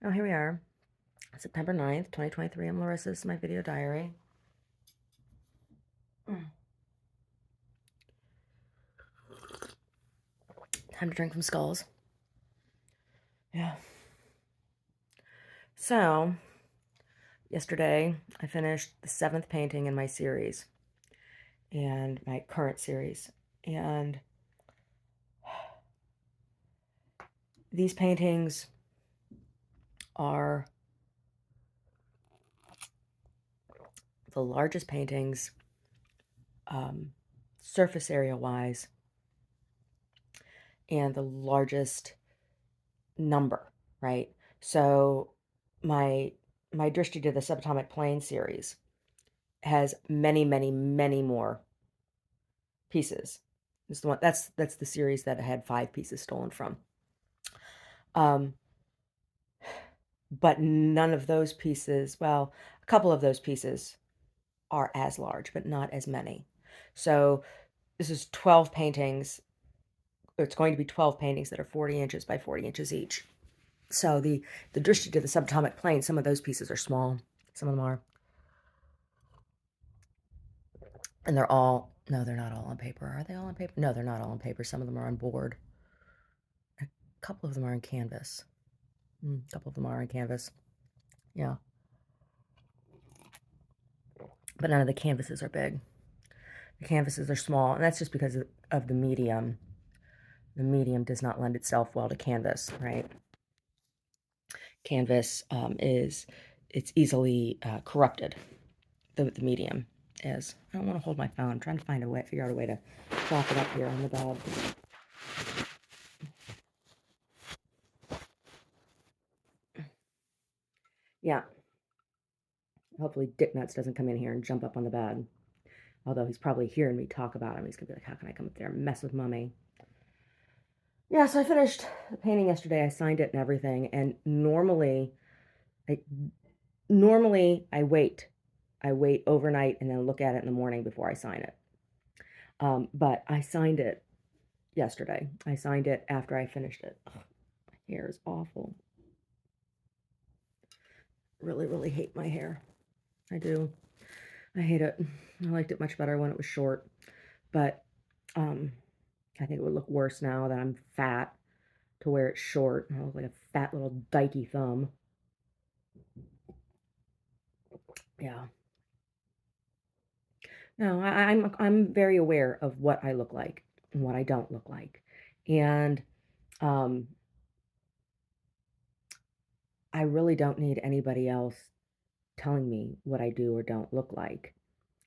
Oh, here we are. September 9th, 2023. I'm Larissa. This is my video diary. Time to drink some skulls. Yeah. So, yesterday I finished the 7th painting in my series and my current series. And these paintings are the largest paintings, surface area wise, and the largest number, right? So, my Drishti to the Subatomic Plane series has many, many, many more pieces. This is the one that's the series that I had 5 pieces stolen from. Um, but none of those pieces, well, a couple of those pieces are as large, but not as many. So this is 12 paintings. It's going to be 12 paintings that are 40 inches by 40 inches each. So the Drishti to the Subatomic Plane, some of those pieces are small. Some of them are. And they're all, no, they're not all on paper. Are they all on paper? No, they're not all on paper. Some of them are on board. A couple of them are on canvas. A couple of them are on canvas. Yeah. But none of the canvases are big. The canvases are small, and that's just because of the medium. The medium does not lend itself well to canvas, right? Canvas it's easily corrupted. The medium is. I don't want to hold my phone. I'm trying to find a way, figure out a way to prop it up here on the bed. Yeah. Hopefully Dick Nuts doesn't come in here and jump up on the bed. Although he's probably hearing me talk about him. He's going to be like, how can I come up there and mess with Mummy? Yeah, so I finished the painting yesterday. I signed it and everything. And I normally I wait. I wait overnight and then look at it in the morning before I sign it. But I signed it yesterday. I signed it after I finished it. Ugh, my hair is awful. Really, really hate my hair. I do. I hate it. I liked it much better when it was short. But I think it would look worse now that I'm fat to wear it short. I look like a fat little dykey thumb. Yeah. No, I'm very aware of what I look like and what I don't look like. And um, I really don't need anybody else telling me what I do or don't look like.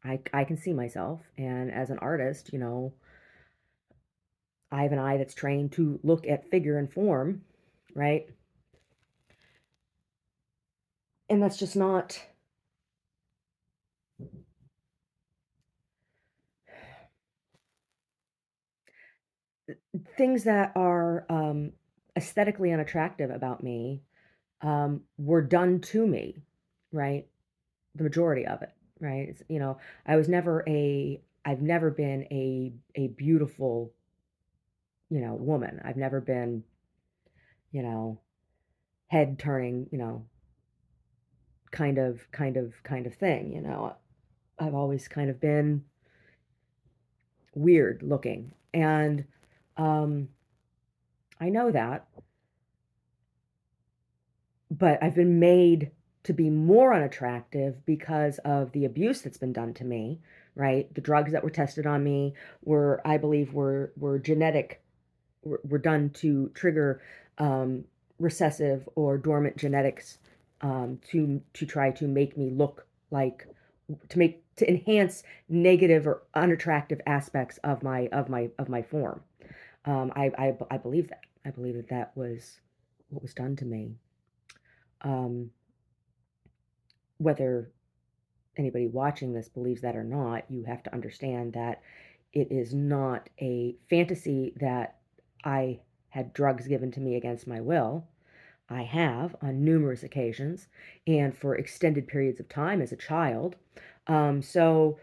I can see myself, and as an artist, I have an eye that's trained to look at figure and form, right? And that's just not things that are aesthetically unattractive about me were done to me, right? The majority of it, right? I was never I've never been a beautiful, woman. I've never been, you know, head turning, kind of thing, I've always kind of been weird looking. And um, I know that, but I've been made to be more unattractive because of the abuse that's been done to me, right? The drugs that were tested on me I believe, were genetic, were done to trigger um, recessive or dormant genetics, to try to make me look like, to enhance negative or unattractive aspects of my form. I believe that. I believe that that was what was done to me. Um, Whether anybody watching this believes that or not, you have to understand that it is not a fantasy that I had drugs given to me against my will. I have on numerous occasions and for extended periods of time as a child. So,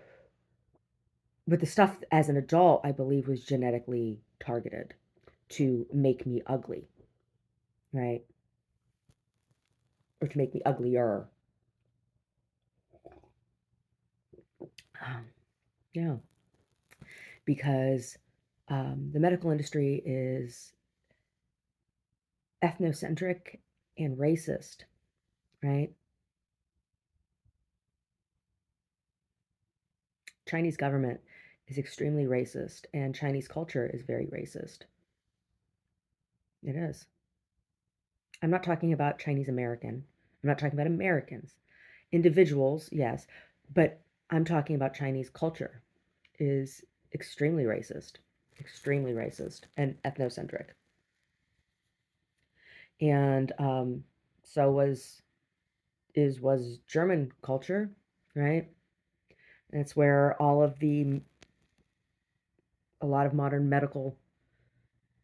but the stuff as an adult, I believe, was genetically targeted to make me ugly, right? or to make me uglier. Yeah, because the medical industry is ethnocentric and racist, right? Chinese government is extremely racist, and Chinese culture is very racist. It is. I'm not talking about Chinese American. I'm not talking about Americans. Individuals, yes, but I'm talking about Chinese culture is extremely racist and ethnocentric. And so was German culture, right? And it's where a lot of modern medical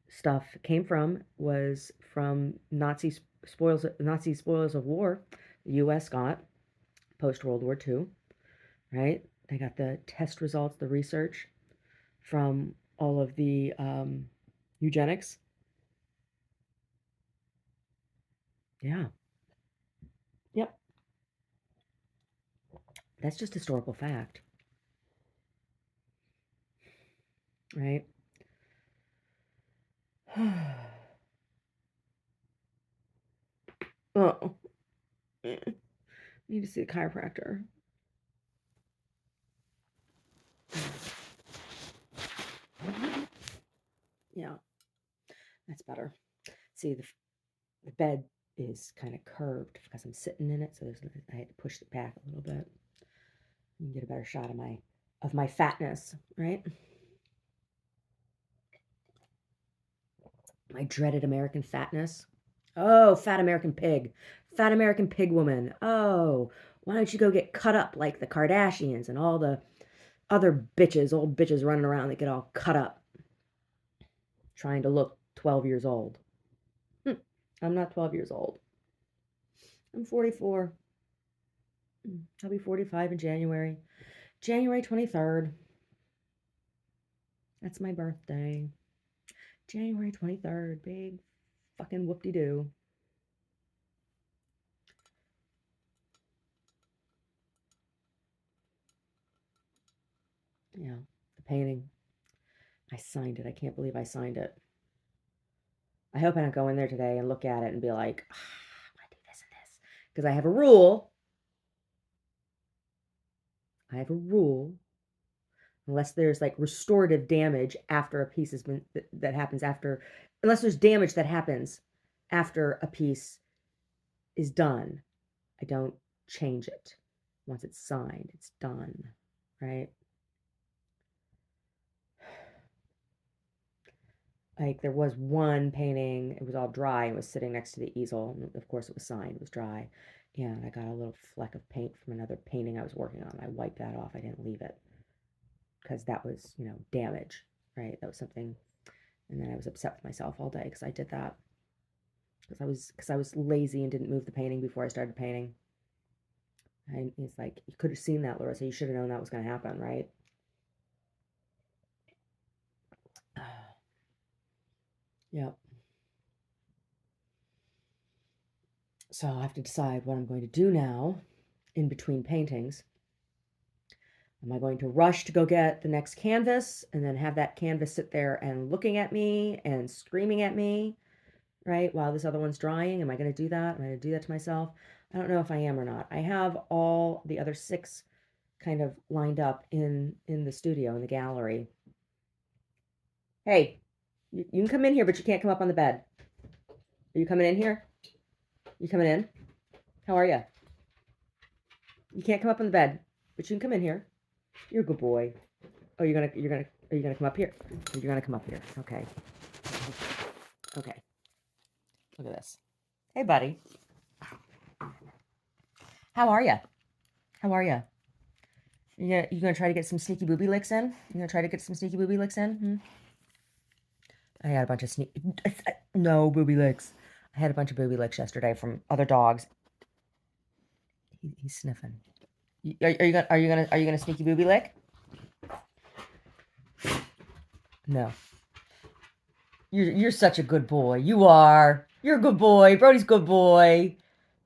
stuff came from, was from Nazi spoils of war the US got post World War II, right? They got the test results, the research from all of the eugenics. Yeah. Yep. That's just historical fact, right? Oh, need to see a chiropractor. Yeah, that's better. See, the bed is kind of curved because I'm sitting in it, so I had to push it back a little bit. You can get a better shot of my fatness, right? My dreaded American fatness. Oh, fat American pig. Fat American pig woman. Oh, why don't you go get cut up like the Kardashians and all the other bitches, old bitches running around that get all cut up trying to look 12 years old. I'm not 12 years old. I'm 44. I'll be 45 in January. January 23rd. That's my birthday. January 23rd. Big fucking whoop-de-doo. Yeah, the painting. I signed it. I can't believe I signed it. I hope I don't go in there today and look at it and be like, I want to do this and this. Because I have a rule. Unless there's like restorative damage after a piece has been, that happens after, unless there's damage that happens after a piece is done, I don't change it. Once it's signed, it's done, right? Like there was one painting, it was all dry and was sitting next to the easel. And of course, it was signed, it was dry. And I got a little fleck of paint from another painting I was working on. I wiped that off. I didn't leave it because that was, damage, right? That was something. And then I was upset with myself all day because I did that. Because I was lazy and didn't move the painting before I started painting. And it's like, you could have seen that, Larissa. You should have known that was going to happen, right? Yep. So I have to decide what I'm going to do now in between paintings. Am I going to rush to go get the next canvas and then have that canvas sit there and looking at me and screaming at me, right, while this other one's drying? Am I going to do that? Am I going to do that to myself? I don't know if I am or not. I have all the other 6 kind of lined up in the studio, in the gallery. Hey, you can come in here, but you can't come up on the bed. Are you coming in here? You coming in? How are you? You can't come up on the bed, but you can come in here. You're a good boy. Oh, are you gonna come up here? You're gonna come up here. Okay. Okay. Look at this. Hey, buddy. How are you? How are you? You gonna try to get some sneaky booby licks in? You gonna try to get some sneaky booby licks in? I had a bunch of no booby licks. I had a bunch of booby licks yesterday from other dogs. He's sniffing. Are you gonna sneaky booby lick? No. You're such a good boy. You are. You're a good boy. Brody's a good boy.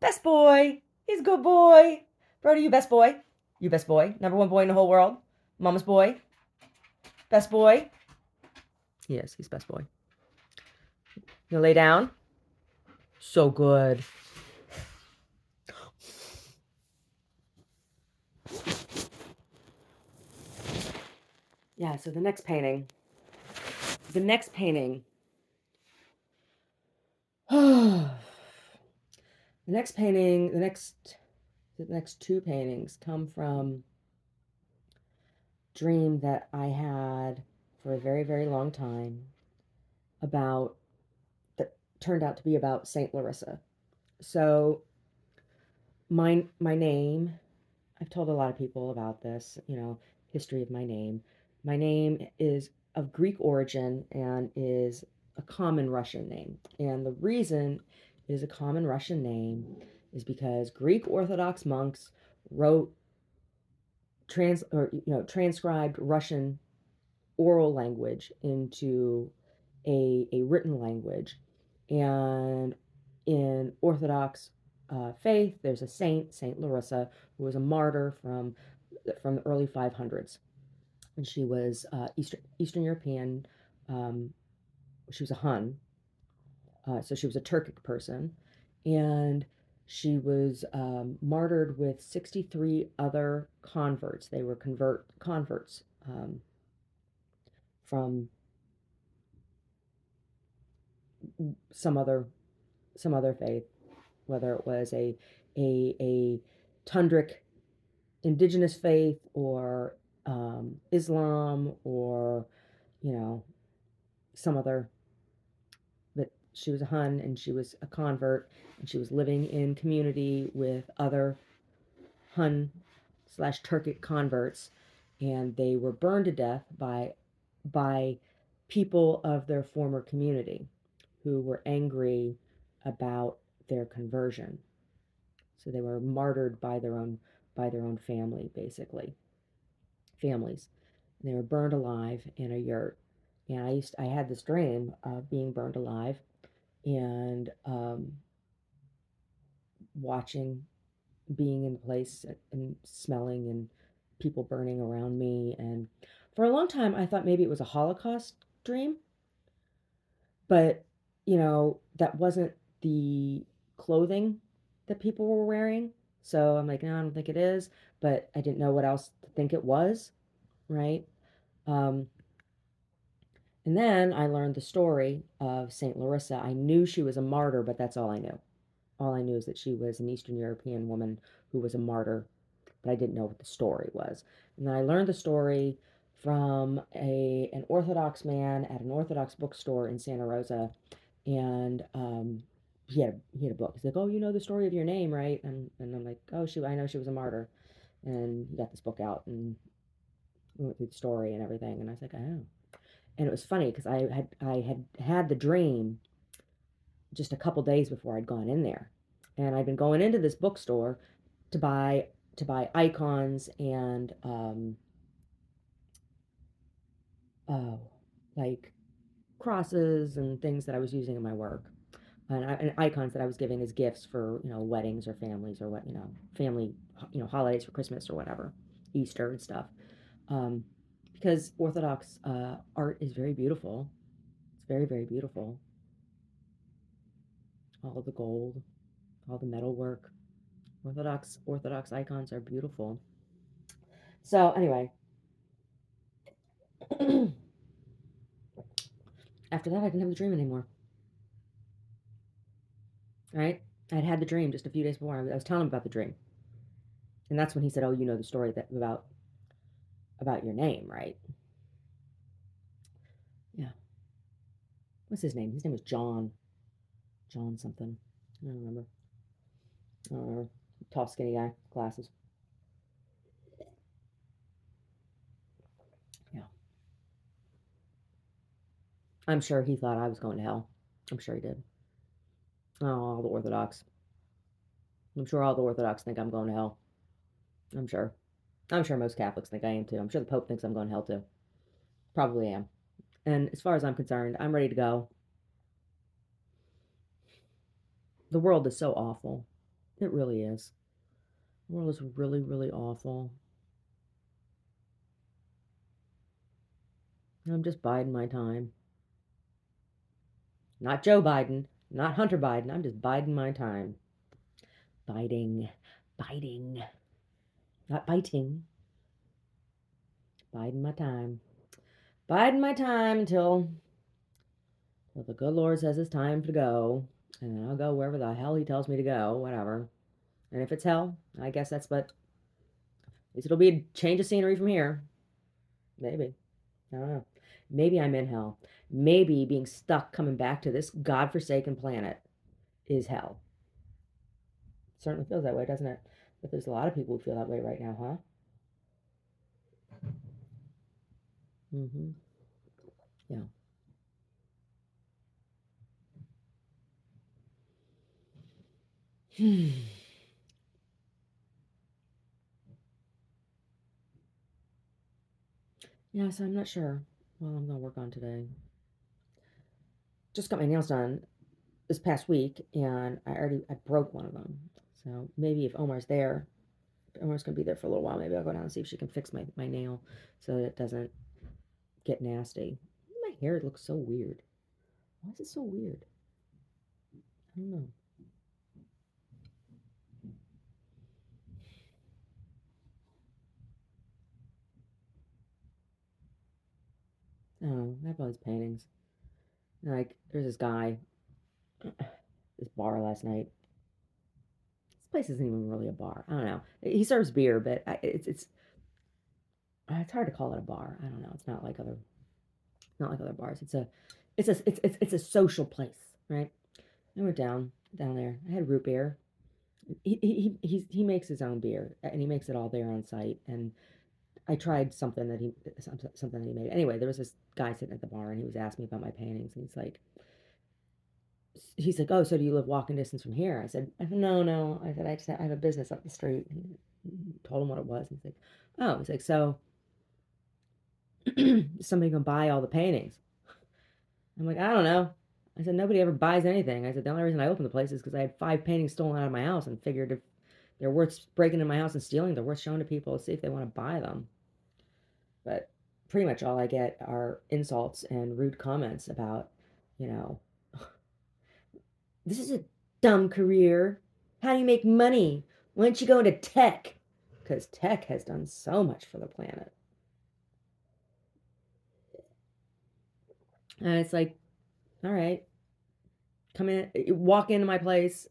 Best boy. He's a good boy. Brody, you best boy. You best boy. Number one boy in the whole world. Mama's boy. Best boy. Yes, he's best boy. You lay down? So good. Yeah, so the next painting. The next painting. The next painting, the next two paintings come from dream that I had for a very, very long time about that turned out to be about Saint Larissa. So my name, I've told a lot of people about this, history of my name. My name is of Greek origin and is a common Russian name. And the reason it is a common Russian name is because Greek Orthodox monks wrote transcribed Russian oral language into a written language. And in Orthodox faith, there's a saint, Saint Larissa, who was a martyr from the early 500s, and she was Eastern European. She was a Hun, so she was a Turkic person, and she was martyred with 63 other converts. They were converts from some other faith, whether it was a tundric indigenous faith or Islam or some other. But she was a Hun and she was a convert and she was living in community with other Hun slash Turkic converts, and they were burned to death by people of their former community who were angry about their conversion. So they were martyred by their own family, basically. Families. And they were burned alive in a yurt. And I had this dream of being burned alive and watching, being in place and smelling and people burning around me. And for a long time, I thought maybe it was a Holocaust dream, but that wasn't the clothing that people were wearing. So I'm like, no, I don't think it is, but I didn't know what else to think it was, right? Um, and then I learned the story of Saint Larissa. I knew she was a martyr, but that's all I knew. All I knew is that she was an Eastern European woman who was a martyr, but I didn't know what the story was. And then I learned the story from an Orthodox man at an Orthodox bookstore in Santa Rosa, and he had a book. He's like, "Oh, you know the story of your name, right?" And I'm like, "Oh, I know she was a martyr." And he got this book out and we went through the story and everything, and I was like, "Oh." And it was funny because I had the dream just a couple days before I'd gone in there, and I'd been going into this bookstore to buy icons and oh, like crosses and things that I was using in my work, and icons that I was giving as gifts for weddings or families or family holidays for Christmas or whatever, Easter and stuff. Um, because Orthodox art is very beautiful. It's very, very beautiful. All the gold, all the metal work. Orthodox icons are beautiful. So anyway, after that, I didn't have the dream anymore. Right? I'd had the dream just a few days before. I was telling him about the dream, and that's when he said, "Oh, you know the story that about your name, right?" Yeah. What's his name? His name was John. John something. I don't remember. I don't remember. Tall, skinny guy, glasses. Yeah. I'm sure he thought I was going to hell. I'm sure he did. Oh, all the Orthodox. I'm sure all the Orthodox think I'm going to hell. I'm sure. I'm sure most Catholics think I am too. I'm sure the Pope thinks I'm going to hell too. Probably am. And as far as I'm concerned, I'm ready to go. The world is so awful. It really is. The world is really, really awful. I'm just biding my time. Not Joe Biden, not Hunter Biden. I'm just biding my time. Biding, biting, not biting. Biding my time. Biding my time until the good Lord says it's time to go. And then I'll go wherever the hell he tells me to go, whatever. And if it's hell, I guess that's what. At least it'll be a change of scenery from here. Maybe. I don't know. Maybe I'm in hell. Maybe being stuck coming back to this godforsaken planet is hell. It certainly feels that way, doesn't it? But there's a lot of people who feel that way right now, huh? Mm-hmm. Yeah. Yeah, so I'm not sure what I'm gonna work on today. Just got my nails done this past week, and I broke one of them. So maybe if Omar's there, if Omar's gonna be there for a little while. Maybe I'll go down and see if she can fix my nail so that it doesn't get nasty. My hair looks so weird. Why is it so weird? I don't know. Oh, I have all these paintings. Like, there's this guy, this bar last night. This place isn't even really a bar. I don't know. He serves beer, but it's hard to call it a bar. I don't know. It's not like other bars. It's a social place, right? I went down there. I had root beer. He makes his own beer and he makes it all there on site. And I tried something that he made. Anyway, there was this guy sitting at the bar and he was asking me about my paintings and he's like, oh, so do you live walking distance from here? No, no. I said, I have a business up the street. And told him what it was. He's like, oh, he's like, so is somebody gonna buy all the paintings? I'm like, I don't know. I said, nobody ever buys anything. I said, the only reason I opened the place is because I had 5 paintings stolen out of my house and figured if they're worth breaking in my house and stealing, they're worth showing to people to see if they want to buy them. But pretty much all I get are insults and rude comments about, you know, this is a dumb career. How do you make money? Why don't you go into tech? Because tech has done so much for the planet. And it's like, all right, come in, walk into my place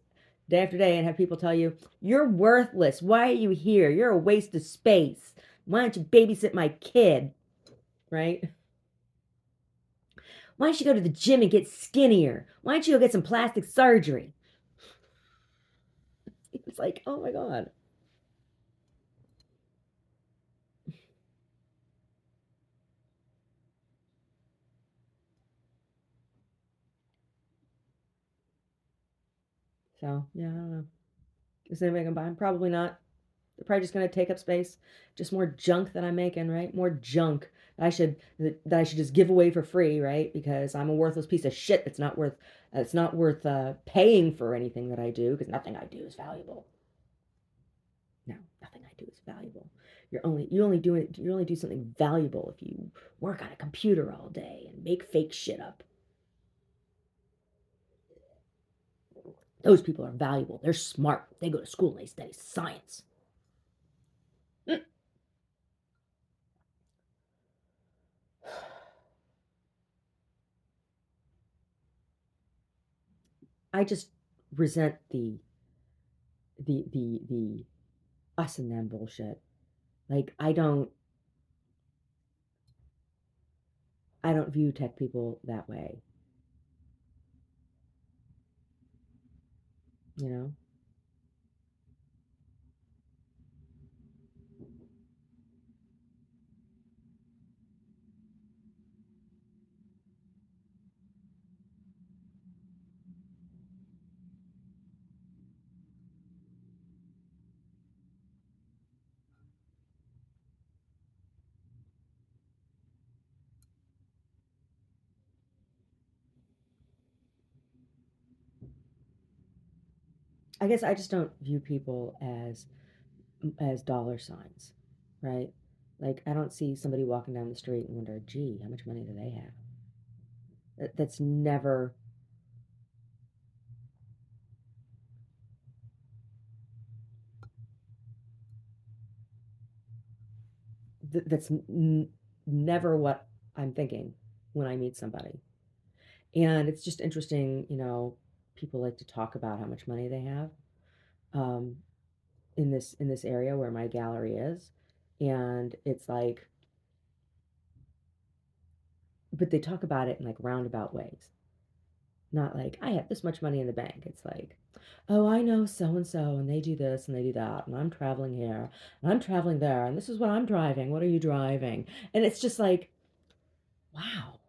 day after day and have people tell you, you're worthless. Why are you here? You're a waste of space. Why don't you babysit my kid? Right? Why don't you go to the gym and get skinnier? Why don't you go get some plastic surgery? It's like, oh my God. So, yeah, I don't know. Is anybody going to buy them? Probably not. They're probably just going to take up space. Just more junk that I'm making, right? More junk that I should just give away for free, right? Because I'm a worthless piece of shit that's not worth paying for anything that I do because nothing I do is valuable. No, nothing I do is valuable. You only do something valuable if you work on a computer all day and make fake shit up. Those people are valuable. They're smart. They go to school and they study science. I just resent the us and them bullshit. Like I don't view tech people that way, you know? I guess I just don't view people as dollar signs, right? Like I don't see somebody walking down the street and wonder, gee, how much money do they have? That's never that's never what I'm thinking when I meet somebody. And it's just interesting, people like to talk about how much money they have um, in this area where my gallery is, and it's like, but they talk about it in like roundabout ways, not like I have this much money in the bank. It's like, oh, I know so and so, and they do this and they do that, and I'm traveling here and I'm traveling there, and this is what I'm driving. What are you driving? And it's just like, wow,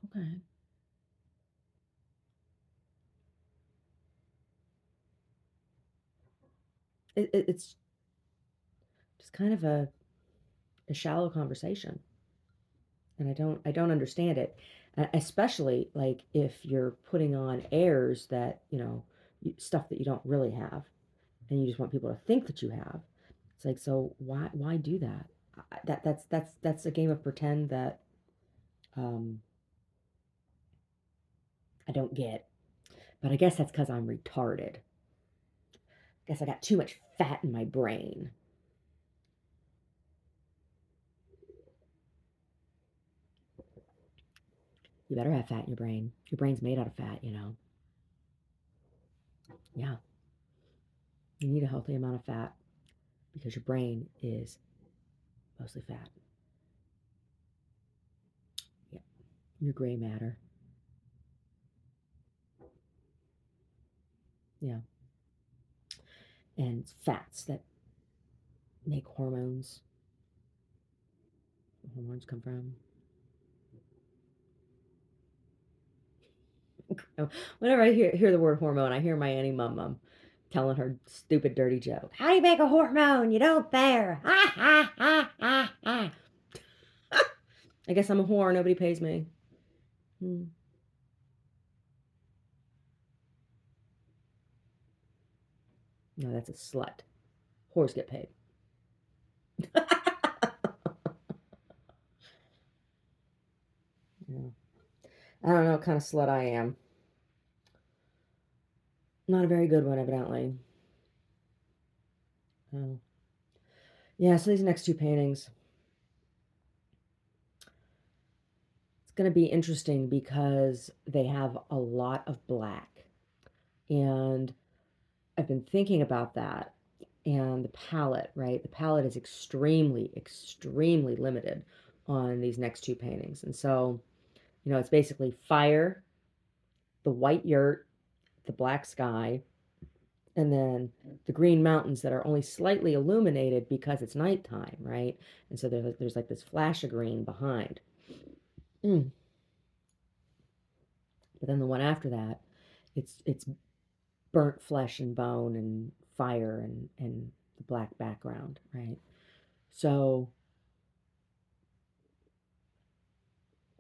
okay, it's just kind of a shallow conversation, and I don't understand it, especially like if you're putting on airs that stuff that you don't really have, and you just want people to think that you have. It's like, so why do that? That's a game of pretend that um, I don't get. But I guess that's because I'm retarded. I guess I got too much fat in my brain. You better have fat in your brain. Your brain's made out of fat. Yeah, you need a healthy amount of fat because your brain is mostly fat. Yeah, your gray matter. Yeah, and it's fats that make hormones. Where hormones come from. Whenever I hear the word hormone, I hear my Annie Mum Mum telling her stupid, dirty joke. How do you make a hormone? You don't bear. Ha ha ha ha ha. I guess I'm a whore. Nobody pays me. Hmm. No, that's a slut. Whores get paid. Yeah. I don't know what kind of slut I am. Not a very good one, evidently. Oh. Yeah, so these next two paintings, it's going to be interesting because they have a lot of black. And I've been thinking about that and the palette, right? The palette is extremely, extremely limited on these next two paintings. And so, it's basically fire, the white yurt, the black sky, and then the green mountains that are only slightly illuminated because it's nighttime, right? And so there's like this flash of green behind. Mm. But then the one after that, it's burnt flesh and bone and fire and the black background, right? So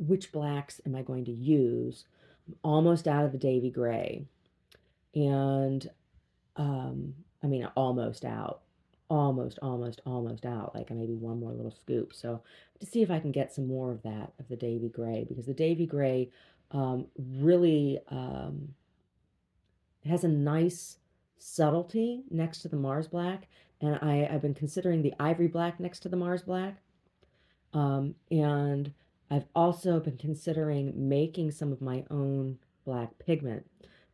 which blacks am I going to use? I'm almost out of the Davy Gray, and I mean almost out, almost out. Like maybe one more little scoop. So to see if I can get some more of that of the Davy Gray because the Davy Gray really it has a nice subtlety next to the Mars Black, and I've been considering the Ivory Black next to the Mars Black. And I've also been considering making some of my own black pigment,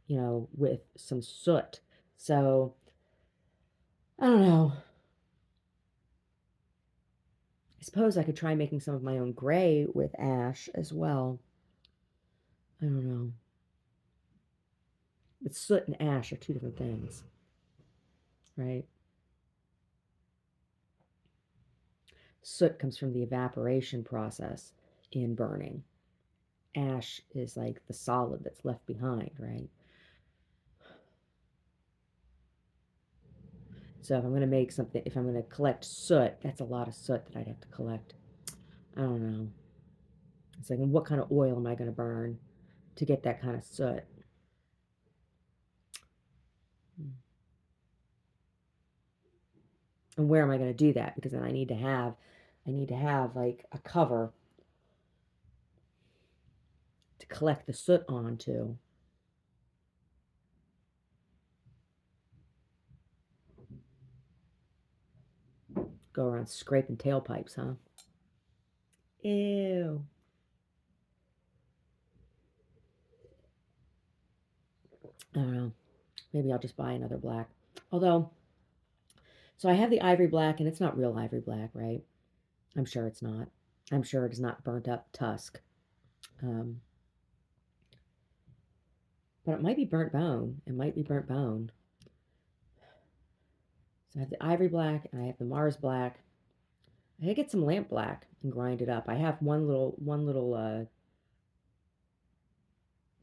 with some soot. So I don't know. I suppose I could try making some of my own gray with ash as well. I don't know. But soot and ash are two different things, right? Soot comes from the evaporation process in burning. Ash is like the solid that's left behind, right? So if I'm going to make something, if I'm going to collect soot, that's a lot of soot that I'd have to collect. I don't know. It's like, what kind of oil am I going to burn to get that kind of soot? And where am I going to do that? Because then I need to have like a cover to collect the soot onto. Go around scraping tailpipes, huh? Ew. I don't know. Maybe I'll just buy another black. Although, so I have the ivory black, and it's not real ivory black, right? I'm sure it's not. I'm sure it is not burnt up tusk. Um, but it might be burnt bone. It might be burnt bone. So I have the ivory black, and I have the Mars black. I could get some lamp black and grind it up. I have one little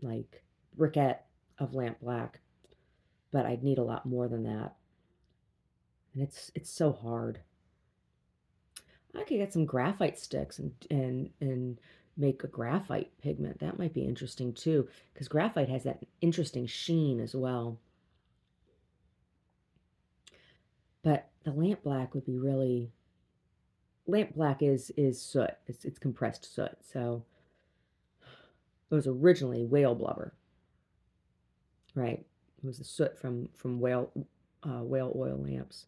like briquette of lamp black, but I'd need a lot more than that. And it's so hard. I could get some graphite sticks and make a graphite pigment. That might be interesting too, because graphite has that interesting sheen as well. But the lamp black would be really lamp black is soot. It's compressed soot. So it was originally whale blubber, right? It was the soot from whale oil lamps.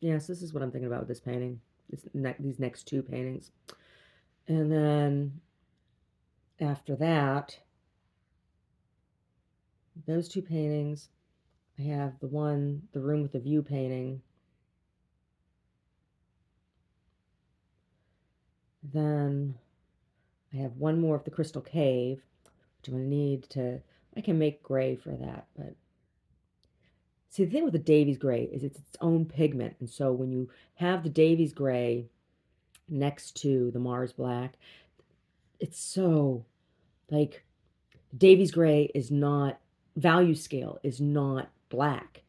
Yes, this is what I'm thinking about with this painting. These next two paintings. And then after that, those two paintings, I have the room with the view painting. Then I have one more of the Crystal Cave, which I'm going to need to, I can make gray for that. But see, the thing with the Davies gray is it's its own pigment. And so when you have the Davies gray next to the Mars black, it's so like Davies gray is not, value scale is not black,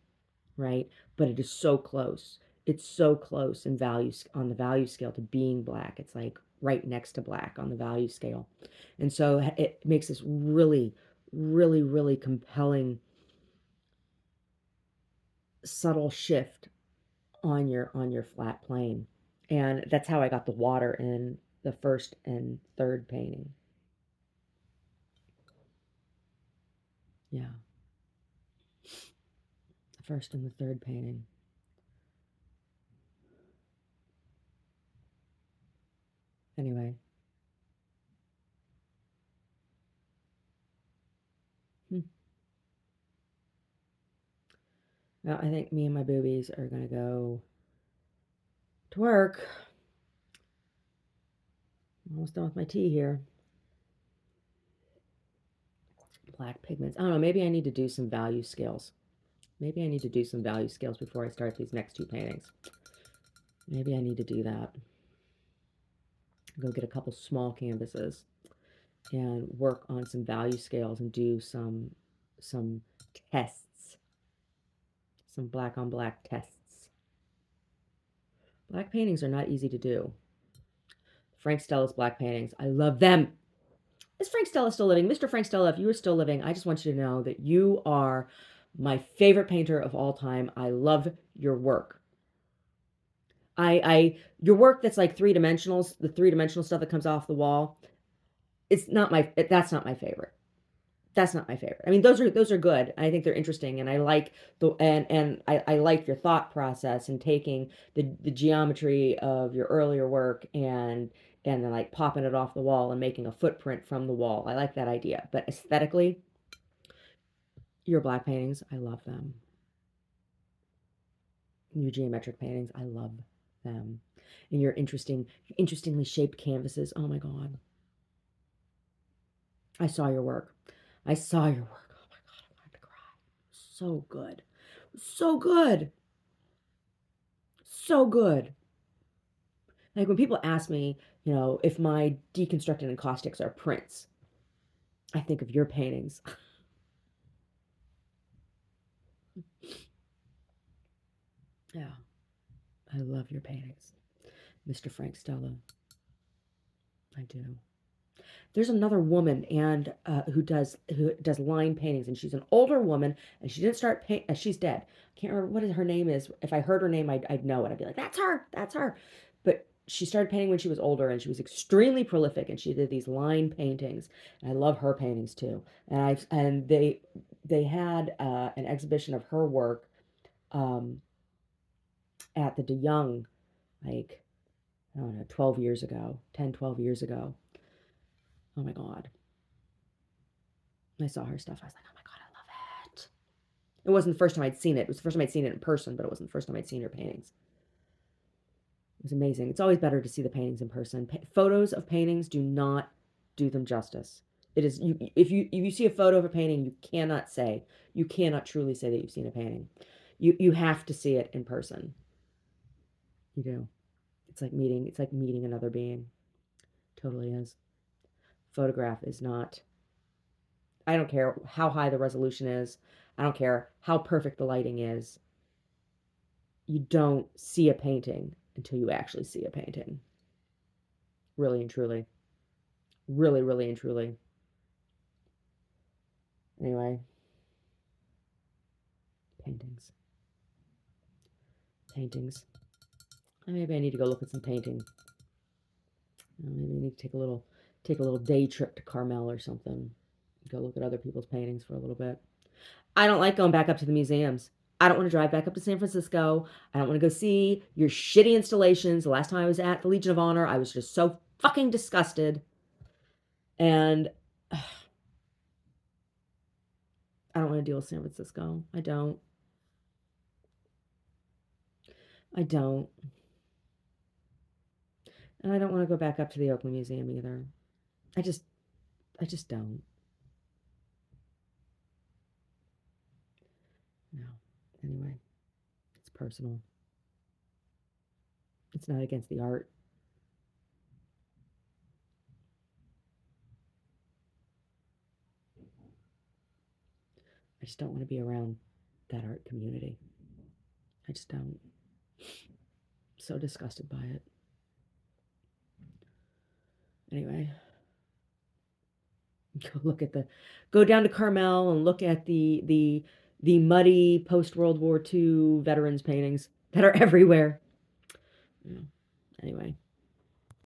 right? But it is so close. It's so close in value on the value scale to being black. It's like right next to black on the value scale. And so it makes this really, really, really compelling, subtle shift on your flat plane. And that's how I got the water in the first and third painting. Yeah. The first and the third painting. Anyway. Hmm. Now I think me and my boobies are gonna go to work. I'm almost done with my tea here. Black pigments. I don't know. Maybe I need to do some value scales. Maybe I need to do some value scales before I start these next two paintings. Maybe I need to do that. Go get a couple small canvases and work on some value scales and do some tests. Some black on black tests. Black paintings are not easy to do. Frank Stella's black paintings. I love them. Is Frank Stella still living? Mr. Frank Stella, if you are still living, I just want you to know that you are my favorite painter of all time. I love your work. Your work that's like three dimensionals, the three-dimensional stuff that comes off the wall, that's not my favorite. That's not my favorite. I mean, those are good. I think they're interesting, and I like I like your thought process and taking the geometry of your earlier work and then like popping it off the wall and making a footprint from the wall. I like that idea. But aesthetically, your black paintings, I love them. Your geometric paintings, I love them. And your interestingly shaped canvases. Oh my God. I saw your work. I saw your work. Oh my God, I wanted to cry. So good. So good. So good. Like when people ask me, if my deconstructed encaustics are prints, I think of your paintings. Yeah, I love your paintings, Mr. Frank Stella. I I do. There's another woman and who does line paintings, and she's an older woman, and she didn't start paint. She's dead. I can't remember what her name is. If I heard her name, I'd know it. I'd be like, that's her, that's her. But she started painting when she was older, and she was extremely prolific, and she did these line paintings. And I love her paintings too. And they had an exhibition of her work um, at the De Young, like I don't know, 12 years ago, 10, 12 years ago. Oh my God. I saw her stuff. I was like, oh my God, I love it. It wasn't the first time I'd seen it. It was the first time I'd seen it in person, but it wasn't the first time I'd seen her paintings. It was amazing. It's always better to see the paintings in person. Photos of paintings do not do them justice. It is you if you see a photo of a painting, you cannot truly say that you've seen a painting. You have to see it in person. You do. It's like meeting another being. Totally is. Photograph is not. I don't care how high the resolution is. I don't care how perfect the lighting is. You don't see a painting until you actually see a painting. Really and truly. Really, really and truly. Anyway, paintings. Paintings. Maybe I need to go look at some painting. Maybe I need to take a little day trip to Carmel or something. Go look at other people's paintings for a little bit. I don't like going back up to the museums. I don't want to drive back up to San Francisco. I don't want to go see your shitty installations. The last time I was at the Legion of Honor, I was just so fucking disgusted. And I don't want to deal with San Francisco. I don't. I don't. And I don't want to go back up to the Oakland Museum either. I just don't. No. Anyway, it's personal. It's not against the art. I just don't want to be around that art community. I just don't. So disgusted by it. Anyway, go down to Carmel and look at the muddy post World War II veterans paintings that are everywhere. Yeah. Anyway.